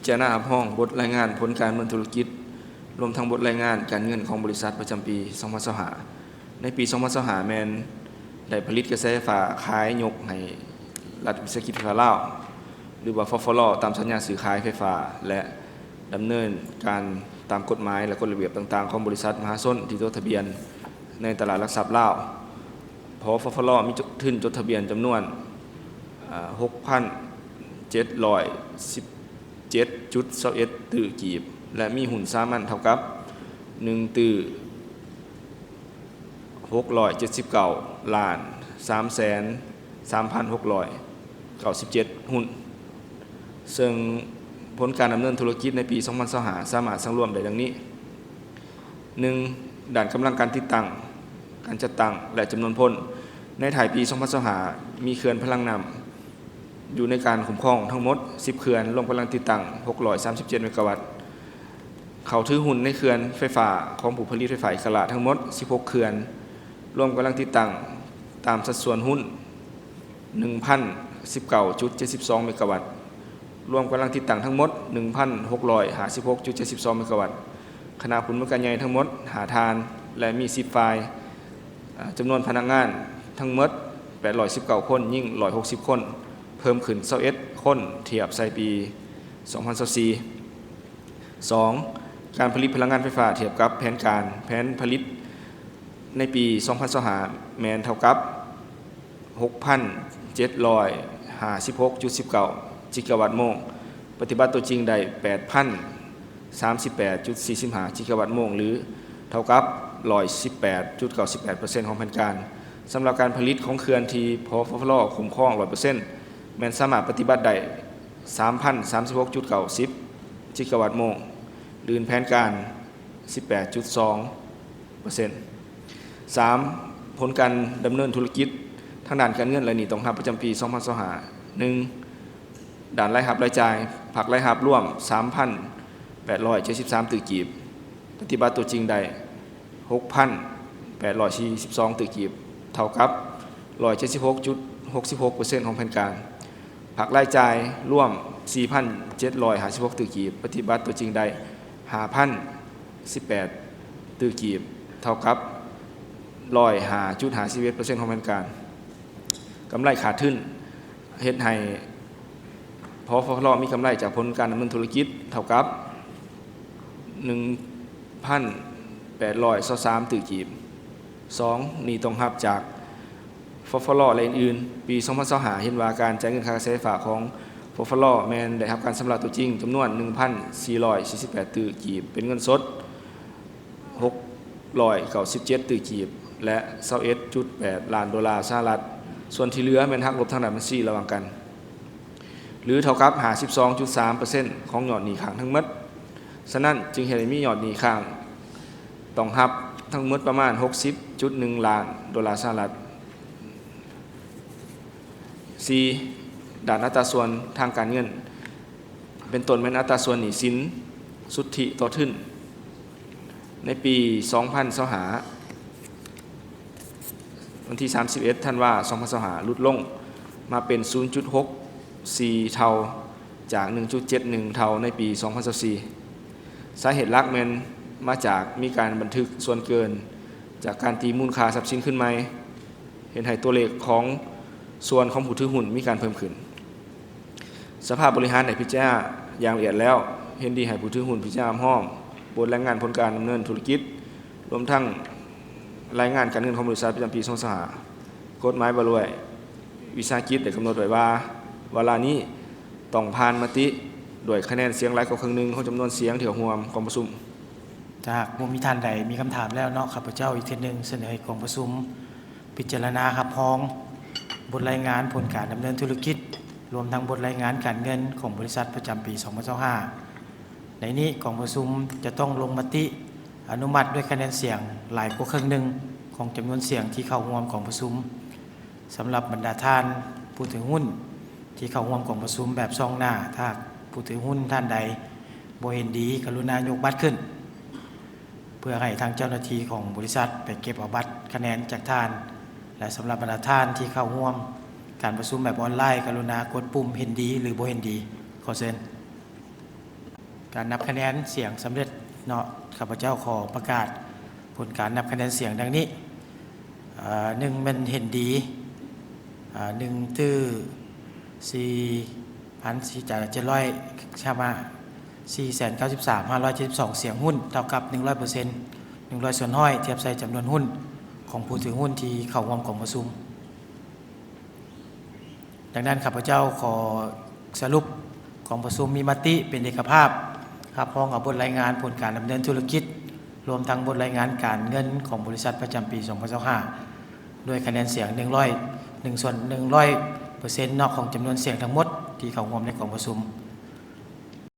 จารณารับห้องบทรายงานผลการดำเนินธุรกิจรวมทั้งบทรายงานการเงินของบริษัทประจำปี2025ในปี2025แมนได้ผลิตกระแสไฟฟ้าขายยกให้รัฐวิสาหกิจไฟฟ้าลาวหรือว่าฟฟลตามสัญญาซื้อขายไฟฟ้าและดำเนินการตามกฎหมายและกฎระเบียบต่างๆของบริษัทมหาชนที่จดทะเบียนในตลาดหลักทรัพย์ลาวพอฟฟลมีทุนจดทะเบียนจำนวน 6,717.21 ตื้อกีบและมีหุ้นสามัญเท่ากับ1ตื้อ679 ล้าน 3,3,697 หุ้นซึ่งผลการดำเนินธุรกิจในปี2025สามารถสังรวมได้ดังนี้ 1. ด้านกำลังการติดตั้งการจัดตั้งและจำนวนพลในถ่ายปี2025มีเขื่อนพลังน้ำอยู่ในการคุ้มครองทั้งหมด10เขื่อนรวมกำลังติดตั้ง637เมกะวัตต์เขาถือหุ้นในเขื่อนไฟฟ้าของผู้ผลิตไฟฟ้าอิสระทั้งหมด16เขื่อนรวมกำลังติดตั้งตามสัดส่วนหุ้น 1,019.72 เมกะวัตต์รวมกำลังติดตั้งทั้งหมด 1,656.72 เมกะวัตต์ขนาดผลประกอบใหญ่ทั้งหมดหาทานและมี10ฝ่ายจำนวนพนักงานทั้งหมด819คนยิ่ง160คนเพิ่มขึ้น21คนเทียบใส่ปี2024 2. การผลิตพลังงานไฟฟ้าเทียบกับแผนผลิตในปี2025แมนเท่ากับ 6,756.19 จิกะวัตต์โมงปฏิบัติตัวจริงได้ 8,038.45 จิกะวัตต์โมงหรือเท่ากับ 118.98% ของแผนการสำหรับการผลิตของเขื่อนที่พฟลคุ้มครอง 100% แม้นสามารถปฏิบัติได้ 3,036.90 จิกะวัตต์โมงหรือแผนการ 18.2% 3. ผลการดำเนินธุรกิจทางด้านการเงินและหนี้ต้องรับประจำปี2025 1. ด้านรายรับรายจ่ายผักรายรับร่วม 3,873 ตื้อกีบปฏิบัติตัวจริงได้ 6,842 ตื้อกีบเท่ากับ 176.66% ของแผนการผักรายจ่ายร่วม 4,756 ตื้อกีบปฏิบัติตัวจริงได้ 5,018 ตื้อกีบเท่ากับ 105.51% ของแผนการกำไรขาดทุนเฮ็ดให้พฟลมีกำไรจากผลการดำเนินธุรกิจเท่ากับ 1,823 ตื้อกีบ 2. หนี้ต้องรับจากฟฟลและอื่นๆปี2025เห็นว่าการจ่ายเงินค่ากระแสไฟฟ้าของฟฟลแมนได้รับการชำระตัวจริงจำนวน 1,448 ตื้อกีบเป็นเงินสด 697 ตื้อกีบและ 21.8 ล้านดอลลาร์สหรัฐส่วนที่เหลือแม่นหักลบทางด้านบัญชีระหว่างกันหรือเท่ากับ 52.3% ของยอดหนี้ค้างทั้งหมดฉะนั้นจึงเห็นมียอดหนี้ค้างต้องรับทั้งหมดประมาณ 60.1 ล้านดอลลาร์สหรัฐ 4. ด้านอัตราส่วนทางการเงินเป็นต้นแม่นอัตราส่วนหนี้สินสุทธิต่อทุนในปี2025วันที่31ธันวาคม2025ลดลงมาเป็น 0.64 เท่าจาก 1.71 เท่าในปี2024สาเหตุหลักแม่นมาจากมีการบันทึกส่วนเกินจากการตีมูลค่าทรัพย์สินขึ้นใหม่เห็นให้ตัวเลขของส่วนของผู้ถือหุ้นมีการเพิ่มขึ้นสภาพบริหารได้พิจารณาอย่างละเอียดแล้วเห็นดีให้ผู้ถือหุ้นพิจารณาห้องบทรายงานผลการดำเนินธุรกิจรวมทั้งรายงานการเงินของบริษัทประจำปี2025กฎหมายว่าด้วยวิสาหกิจได้กำหนดไว้ว่าเวลานี้ต้องผ่านมติโดยคะแนนเสียงหลายกว่าครึ่งหนึ่งของจำนวนเสียงที่ร่วมกองประชุมจากบ่มีท่านใดมีคำถามแล้วเนาะข้าพเจ้าอีกทีนึงเสนอให้กองประชุมพิจารณารับรองบทรายงานผลการดำเนินธุรกิจรวมทั้งบทรายงานการเงินของบริษัทประจำปี2025ในนี้กองประชุมจะต้องลงมติอนุมัติด้วยคะแนนเสียงหลายกว่าครึ่งหนึ่งของจำนวนเสียงที่เข้าร่วมกองประชุมสำหรับบรรดาท่านผู้ถือหุ้นที่เข้าร่วมกองประชุมแบบซองหน้าถ้าผู้ถือหุ้นท่านใดบ่เห็นดีกรุณายกบัตรขึ้นเพื่อให้ทางเจ้าหน้าที่ของบริษัทไปเก็บเอาบัตรคะแนนจากท่านและสำหรับบรรดาท่านที่เข้าร่วมการประชุมแบบออนไลน์กรุณากดปุ่มเห็นดีหรือบ่เห็นดีขอเชิญ การนับคะแนนเสียงสำเร็จเนาะข้าพเจ้าขอประกาศผลการนับคะแนนเสียงดังนี้หนึ่งมันเห็นดี1ตื้อ4,400ชามา493,572 เสียงหุ้นเท่ากับ 100% 100 ส่วนห้อยเทียบใส่จำนวนหุ้นของผู้ถือหุ้นที่เข้าร่วมกองประชุมดังนั้นข้าพเจ้าขอสรุปกองประชุมมีมติเป็นเอกภาพครับพ้องกับบทรายงานผลการดำเนินธุรกิจรวมทั้งบทรายงานการเงินของบริษัทประจำปี 2025ด้วยคะแนนเสียง100% นอกของจำนวนเสียงทั้งหมดที่เข้าร่วมในกองประชุม